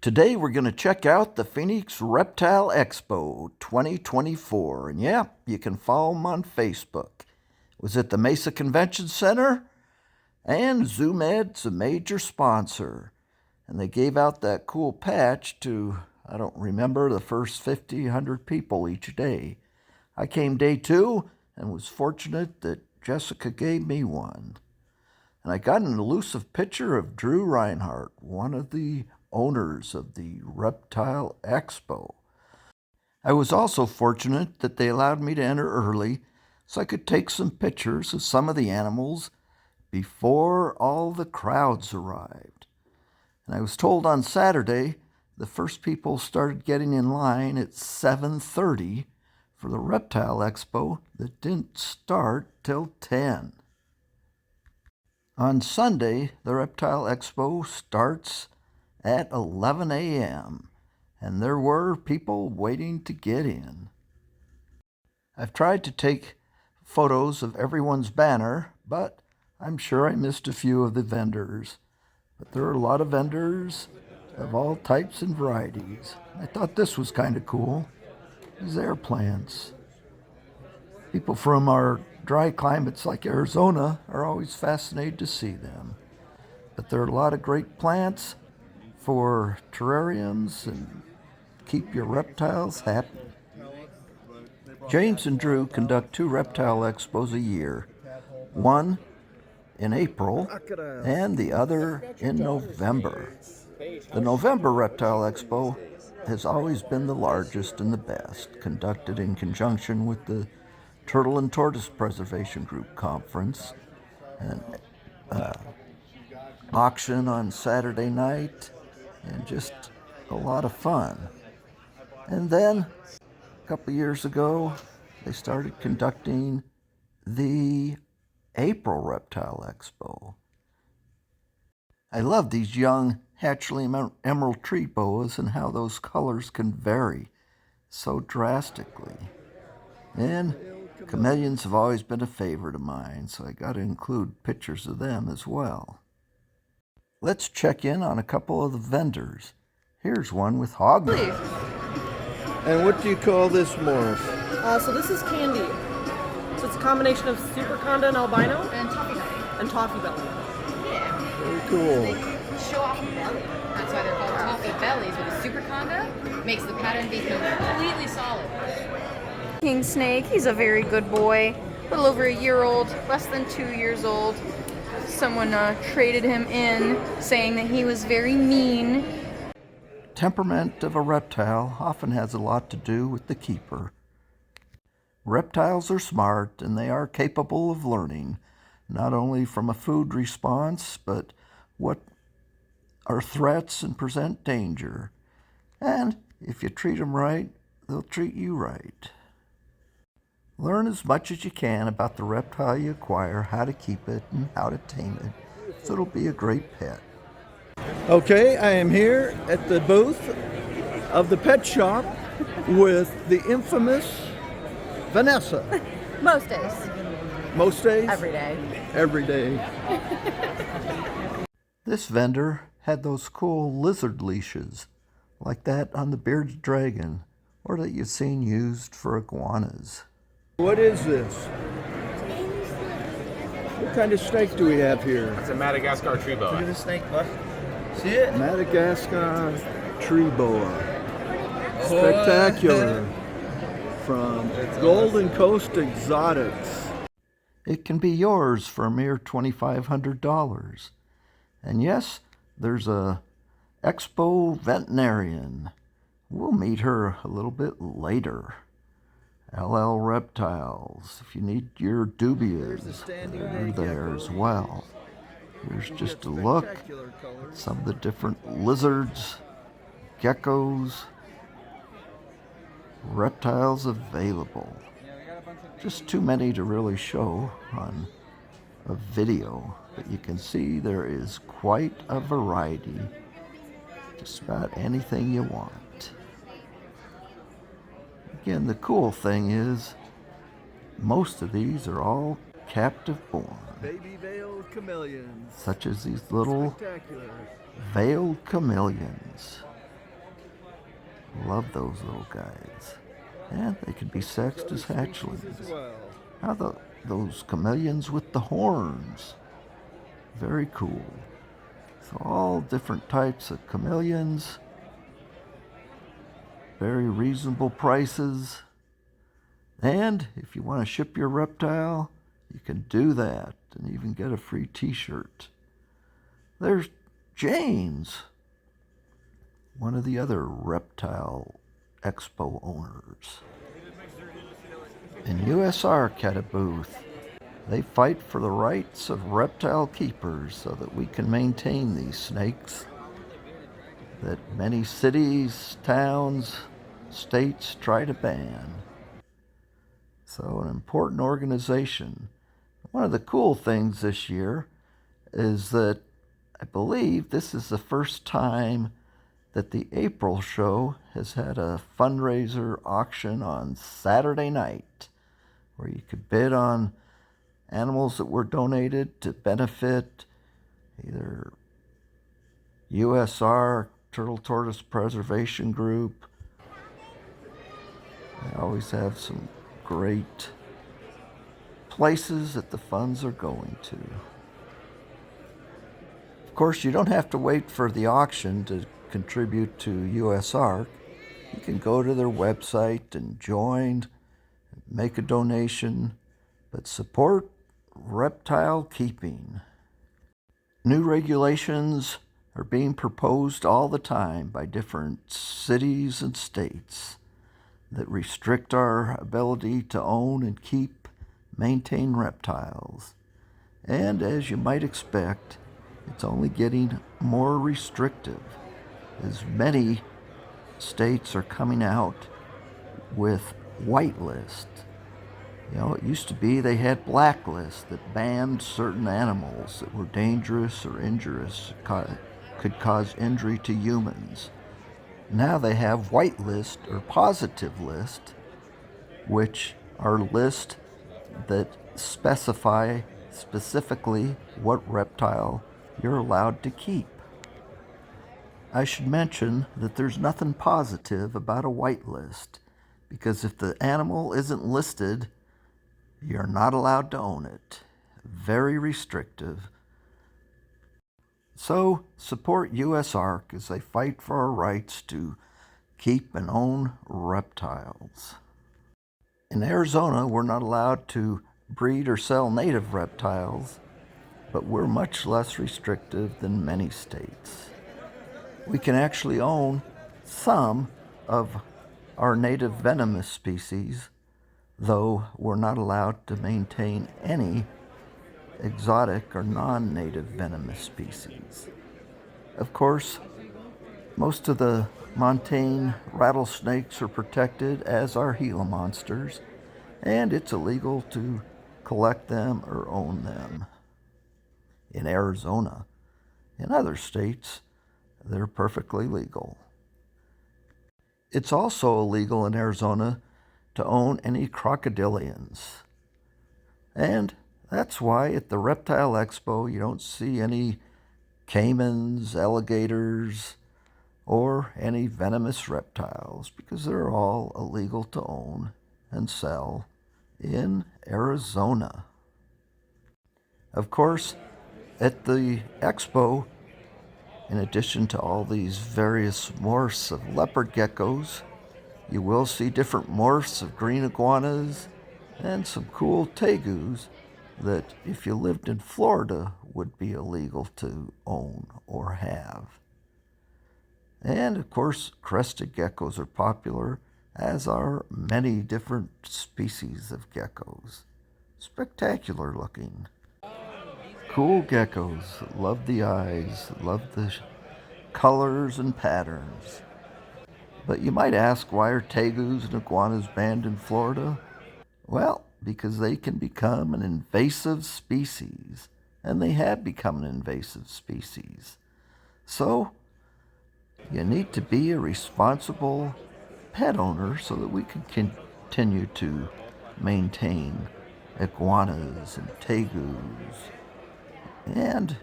Today we're going to check out the Phoenix Reptile Expo 2024. And yeah, you can follow them on Facebook. It was at the Mesa Convention Center, and ZoomEd's a major sponsor. And they gave out that cool patch to, I don't remember, the first 50, 100 people each day. I came day 2 and was fortunate that Jessica gave me one. And I got an elusive picture of Drew Reinhardt, one of the owners of the Reptile Expo. I was also fortunate that they allowed me to enter early so I could take some pictures of some of the animals before all the crowds arrived. And I was told on Saturday the first people started getting in line at 7:30 for the Reptile Expo that didn't start till 10. On Sunday, the Reptile Expo starts at 11 a.m., and there were people waiting to get in. I've tried to take photos of everyone's banner, but I'm sure I missed a few of the vendors. But there are a lot of vendors of all types and varieties. I thought this was kind of cool. These air plants. People from our dry climates like Arizona are always fascinated to see them. But there are a lot of great plants for terrariums and keep your reptiles happy. James and Drew conduct 2 reptile expos a year, one in April and the other in November. The November Reptile Expo has always been the largest and the best, conducted in conjunction with the Turtle and Tortoise Preservation Group Conference, and auction on Saturday night, and just a lot of fun. And then a couple years ago, they started conducting the April Reptile Expo. I love these young hatchling emerald tree boas and how those colors can vary so drastically. And chameleons have always been a favorite of mine, so I got to include pictures of them as well. Let's check in on a couple of the vendors. Here's one with hogmanay. And what do you call this morph? So this is Candy. So it's a combination of Super Conda and Albino. And Toffee Belly. And Toffee Belly. Yeah. Very cool. They show off the belly. That's why they're called Toffee Bellies. With a Super Conda, makes the pattern be completely solid. King Snake, he's a very good boy. A little over a year old, less than 2 years old. Someone traded him in, saying that he was very mean. Temperament of a reptile often has a lot to do with the keeper. Reptiles are smart and they are capable of learning, not only from a food response, but what are threats and present danger. And if you treat them right, they'll treat you right. Learn as much as you can about the reptile you acquire, how to keep it, and how to tame it, so it'll be a great pet. Okay, I am here at the booth of the pet shop with the infamous Vanessa. Most days. Most days? Every day. Every day. This vendor had those cool lizard leashes, like that on the bearded dragon, or that you've seen used for iguanas. What is this? What kind of snake do we have here? It's a Madagascar tree boa. Look at the snake, bud. See it? Madagascar tree boa. Spectacular. From Golden Coast Exotics. It can be yours for a mere $2,500. And yes, there's a Expo veterinarian. We'll meet her a little bit later. LL Reptiles, if you need your dubias, they're there as well. Here's just a look at some of the different lizards, geckos, reptiles available. Just too many to really show on a video, but you can see there is quite a variety. Just about anything you want. Again, the cool thing is most of these are all captive born. Baby veiled chameleons. Such as these little veiled chameleons. Love those little guys. And they can be sexed as hatchlings. Now those chameleons with the horns. Very cool. So all different types of chameleons. Very reasonable prices. And if you want to ship your reptile, you can do that and even get a free t-shirt. There's James, one of the other Reptile Expo owners. And USARK had a booth. They fight for the rights of reptile keepers so that we can maintain these snakes that many cities, towns, states try to ban. So an important organization. One of the cool things this year is that I believe this is the first time that the April show has had a fundraiser auction on Saturday night where you could bid on animals that were donated to benefit either USR, Turtle Tortoise Preservation Group. They always have some great places that the funds are going to. Of course, you don't have to wait for the auction to contribute to USARK. You can go to their website and join, make a donation, but support reptile keeping. New regulations are being proposed all the time by different cities and states that restrict our ability to own and keep, maintain reptiles. And as you might expect, it's only getting more restrictive as many states are coming out with whitelist. You know, it used to be they had blacklists that banned certain animals that were dangerous or injurious, could cause injury to humans. Now they have whitelist or positive list, which are lists that specify specifically what reptile you're allowed to keep. I should mention that there's nothing positive about a whitelist, because if the animal isn't listed, you're not allowed to own it. Very restrictive. So support USARK as they fight for our rights to keep and own reptiles. In Arizona, we're not allowed to breed or sell native reptiles, but we're much less restrictive than many states. We can actually own some of our native venomous species, though we're not allowed to maintain any exotic or non-native venomous species. Of course, most of the montane rattlesnakes are protected, as are Gila monsters, and it's illegal to collect them or own them. In Arizona, in other states, they're perfectly legal. It's also illegal in Arizona to own any crocodilians. And that's why at the Reptile Expo you don't see any caimans, alligators, or any venomous reptiles, because they're all illegal to own and sell in Arizona. Of course, at the Expo, in addition to all these various morphs of leopard geckos, you will see different morphs of green iguanas and some cool tegus that, if you lived in Florida, would be illegal to own or have. And of course, crested geckos are popular, as are many different species of geckos. Spectacular looking. Cool geckos. Love the eyes, love the colors and patterns. But you might ask, why are tegus and iguanas banned in Florida? Well, because they can become an invasive species, and they have become an invasive species. So, you need to be a responsible pet owner so that we can continue to maintain iguanas and tegus and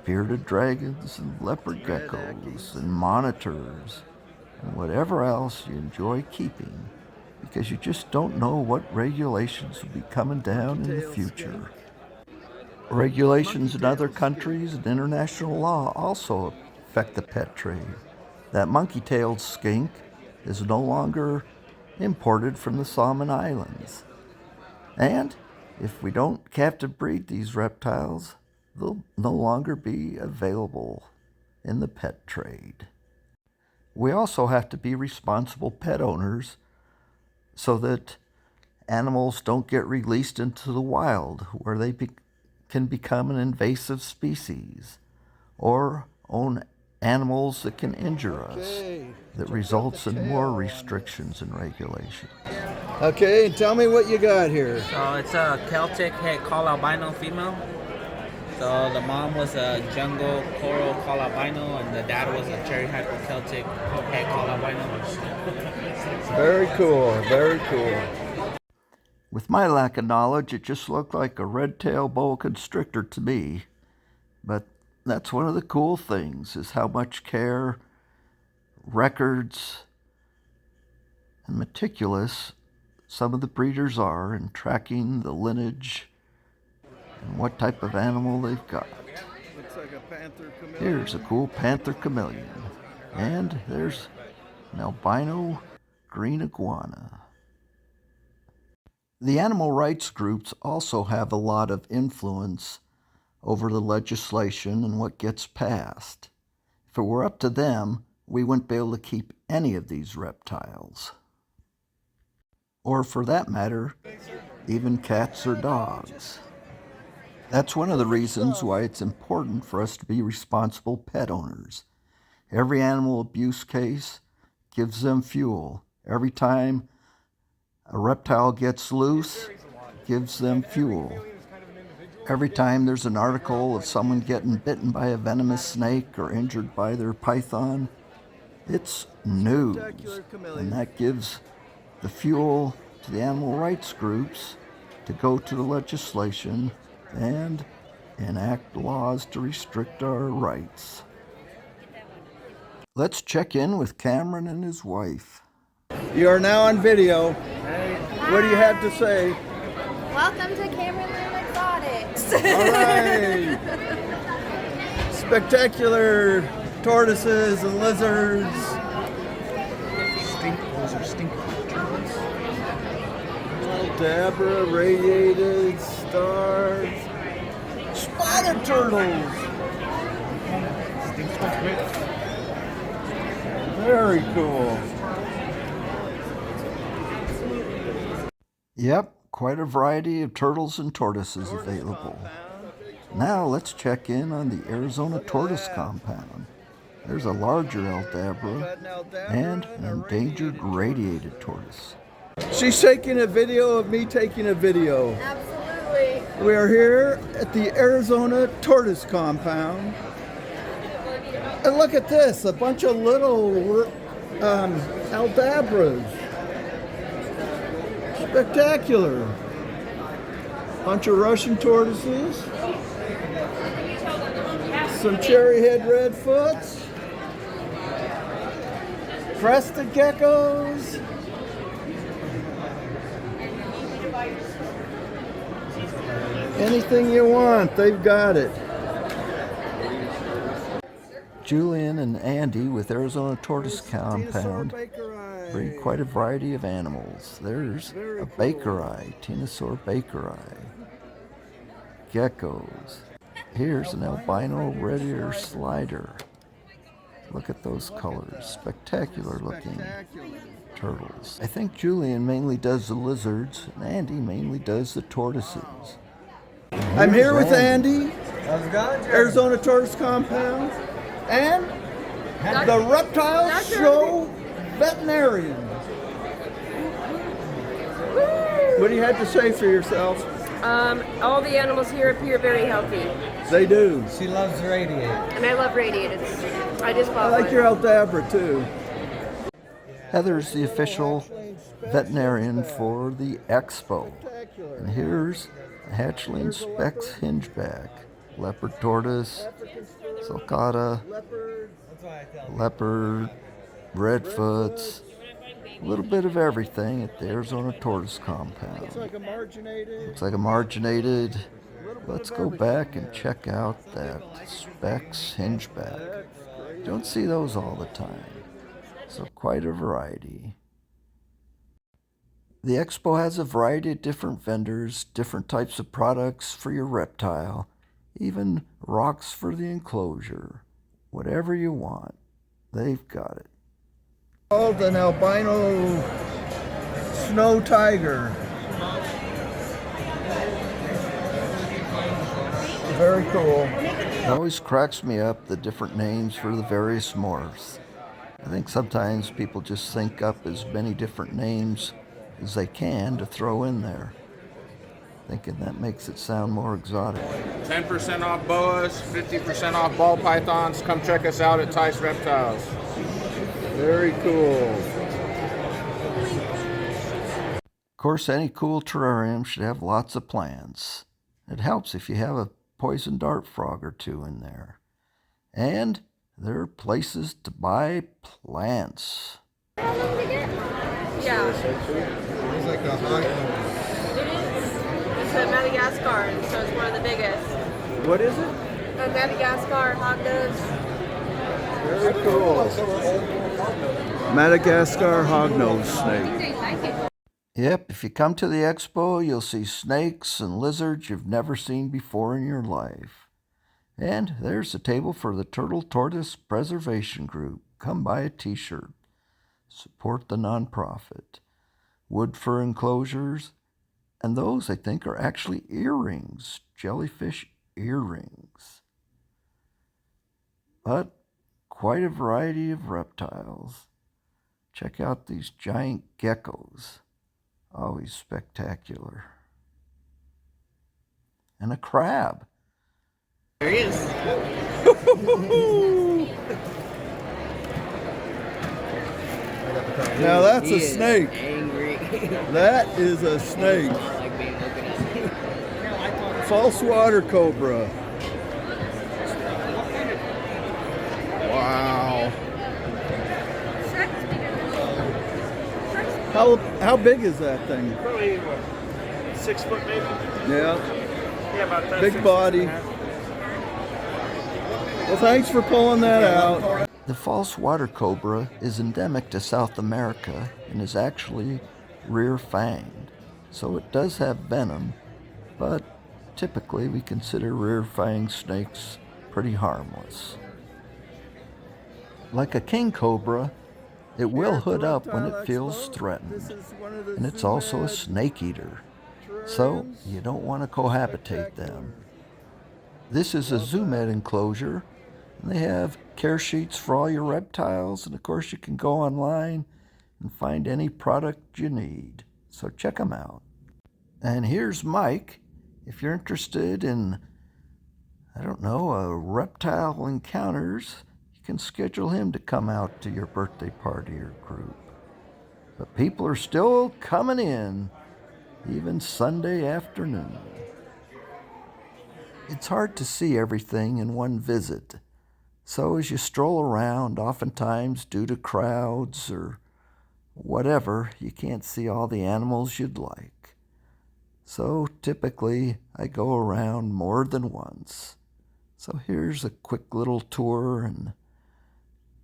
bearded dragons and leopard geckos and monitors and whatever else you enjoy keeping, because you just don't know what regulations will be coming down in the future. Regulations in other countries and international law also affect the pet trade. That monkey-tailed skink is no longer imported from the Solomon Islands. And if we don't captive breed these reptiles, they'll no longer be available in the pet trade. We also have to be responsible pet owners so that animals don't get released into the wild where they can become an invasive species, or own animals that can injure us, that results in more restrictions and regulations. Okay, and tell me what you got here. So it's a Celtic head call albino female. So the mom was a jungle coral call albino, and the dad was a cherry hyper Celtic head call albino. Very cool, very cool. With my lack of knowledge, it just looked like a red-tailed boa constrictor to me. But that's one of the cool things, is how much care, records, and meticulous some of the breeders are in tracking the lineage and what type of animal they've got. Looks like a panther chameleon. Here's a cool panther chameleon. And there's an albino green iguana. The animal rights groups also have a lot of influence over the legislation and what gets passed. If it were up to them, we wouldn't be able to keep any of these reptiles. Or for that matter, even cats or dogs. That's one of the reasons why it's important for us to be responsible pet owners. Every animal abuse case gives them fuel. Every time a reptile gets loose, gives them fuel. Every time there's an article of someone getting bitten by a venomous snake or injured by their python, it's news. And that gives the fuel to the animal rights groups to go to the legislation and enact laws to restrict our rights. Let's check in with Cameron and his wife. You are now on video. What do you have to say? Welcome to Cameron Lamb Exotics. All right. Spectacular tortoises and lizards. Those are stink turtles. Dabra, radiated stars, spotted turtles. Very cool. Yep, quite a variety of turtles and tortoises available. Now let's check in on the Arizona tortoise compound. There's a larger Aldabra and an endangered radiated tortoise. She's taking a video of me taking a video. Absolutely. We are here at the Arizona tortoise compound. And look at this, a bunch of little Aldabras. Spectacular. Bunch of Russian tortoises. Some cherry-head redfoots. Crested geckos. Anything you want, they've got it. Julian and Andy with Arizona Tortoise Compound breed quite a variety of animals. There's a bakeri, Tenosaur bakeri, geckos. Here's an albino red ear slider. Look at those colors, spectacular looking turtles. I think Julian mainly does the lizards, and Andy mainly does the tortoises. I'm here with Andy, Arizona Tortoise Compound, and the Reptile Show veterinarian. What do you have to say for yourself? All the animals here appear very healthy, They do. She loves radiate. and I love radiated. I just I bought like one. your Aldabra too. Heather's the official veterinarian for the Expo. And here's a hatchling Specs hingeback, leopard tortoise, sulcata, leopard, redfoots, a little bit of everything at the Arizona Tortoise Compound. Looks like a marginated. Looks like a marginated. Let's go back and check out that Specs hingeback. Don't see those all the time, so quite a variety. The Expo has a variety of different vendors, different types of products for your reptile, even rocks for the enclosure. Whatever you want, they've got it. Called an albino snow tiger. Very cool. It always cracks me up, the different names for the various morphs. I think sometimes people just think up as many different names as they can to throw in there, thinking that makes it sound more exotic. 10% off boas, 50% off ball pythons. Come check us out at Tice Reptiles. Very cool. Of course, any cool terrarium should have lots of plants. It helps if you have a poison dart frog or two in there. And there are places to buy plants. Yeah. It's like a hot. It is. It's a Madagascar, so it's one of the biggest. What is it? A Madagascar hog nose. Very cool. Madagascar hognose snake. Yep, if you come to the Expo, you'll see snakes and lizards you've never seen before in your life. And there's the table for the Turtle Tortoise Preservation Group. Come buy a t-shirt. Support the nonprofit. Wood for enclosures. And those, I think, are actually earrings. Jellyfish earrings. But quite a variety of reptiles. Check out these giant geckos. Always spectacular. And a crab. There he is. Now that's a snake. Angry. That is a snake. Like being looking at me. False water cobra. Wow. How big is that thing? Probably 6 foot maybe. Yeah. Yeah, about that. Big body. Well, thanks for pulling that out. The false water cobra is endemic to South America and is actually rear-fanged. So it does have venom, but typically we consider rear-fanged snakes pretty harmless. Like a king cobra, it will hood up when it feels threatened, and it's also a snake eater, so you don't want to cohabitate them. This is a ZooMed enclosure, and they have care sheets for all your reptiles, and of course you can go online and find any product you need, so check them out. And here's Mike, if you're interested in, reptile encounters, you can schedule him to come out to your birthday party or group. But people are still coming in, even Sunday afternoon. It's hard to see everything in one visit, so as you stroll around, oftentimes due to crowds or whatever, you can't see all the animals you'd like. So typically I go around more than once. So here's a quick little tour and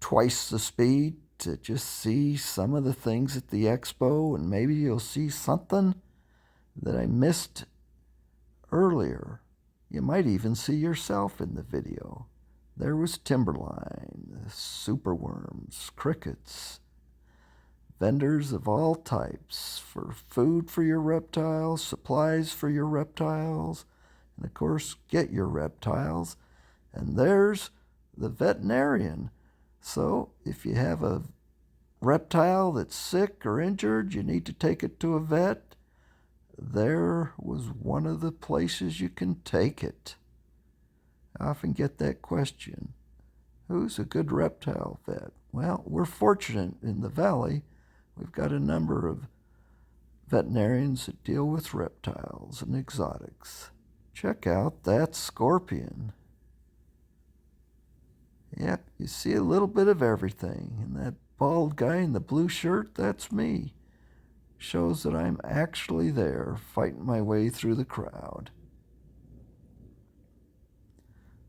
twice the speed to just see some of the things at the Expo, and maybe you'll see something that I missed earlier. You might even see yourself in the video. There was timberline, superworms, crickets, vendors of all types for food for your reptiles, supplies for your reptiles, and of course, get your reptiles. And there's the veterinarian. So if you have a reptile that's sick or injured, you need to take it to a vet, there was one of the places you can take it. I often get that question. Who's a good reptile vet? Well, we're fortunate in the valley. We've got a number of veterinarians that deal with reptiles and exotics. Check out that scorpion. Yep, you see a little bit of everything. And that bald guy in the blue shirt, that's me. Shows that I'm actually there, fighting my way through the crowd.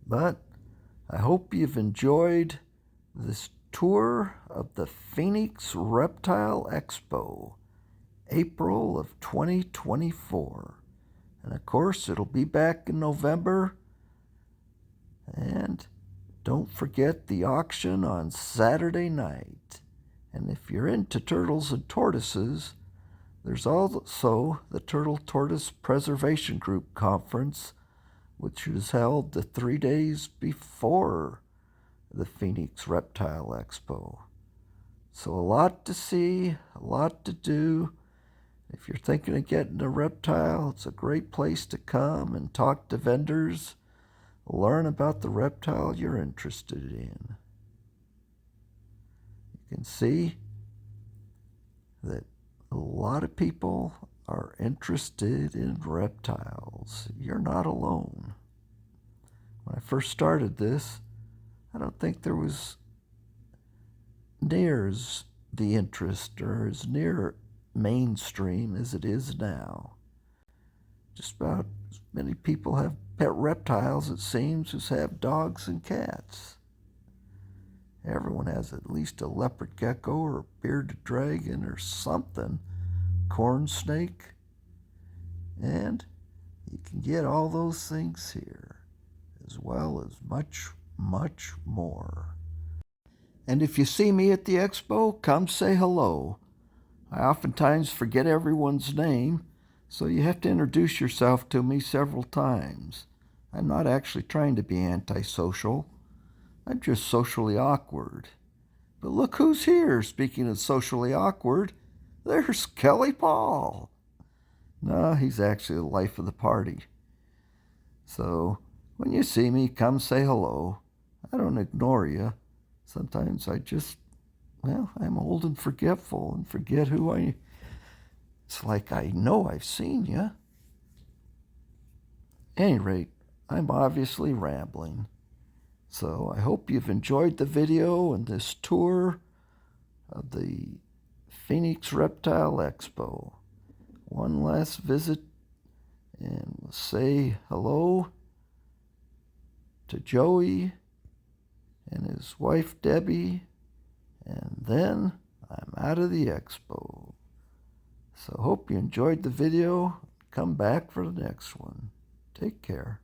But I hope you've enjoyed this tour of the Phoenix Reptile Expo, April of 2024. And of course, it'll be back in November. And don't forget the auction on Saturday night. And if you're into turtles and tortoises, there's also the Turtle Tortoise Preservation Group Conference, which is held the 3 days before the Phoenix Reptile Expo. So a lot to see, a lot to do. If you're thinking of getting a reptile, it's a great place to come and talk to vendors, learn about the reptile you're interested in. You can see that a lot of people are interested in reptiles. You're not alone. When I first started this, I don't think there was near as the interest or as near mainstream as it is now. Just about as many people have pet reptiles, it seems, as have dogs and cats. Everyone has at least a leopard gecko or a bearded dragon or something, corn snake, and you can get all those things here, as well as much, much more. And if you see me at the expo, come say hello. I oftentimes forget everyone's name, so you have to introduce yourself to me several times. I'm not actually trying to be antisocial. I'm just socially awkward. But look who's here, speaking of socially awkward. There's Kelly Paul. No, he's actually the life of the party. So when you see me, come say hello. I don't ignore you. Sometimes I just, I'm old and forgetful and forget who I am. It's like I know I've seen you. At any rate, I'm obviously rambling. So I hope you've enjoyed the video and this tour of the Phoenix Reptile Expo. One last visit, and we'll say hello to Joey and his wife Debbie, and then I'm out of the expo. So hope you enjoyed the video. Come back for the next one. Take care.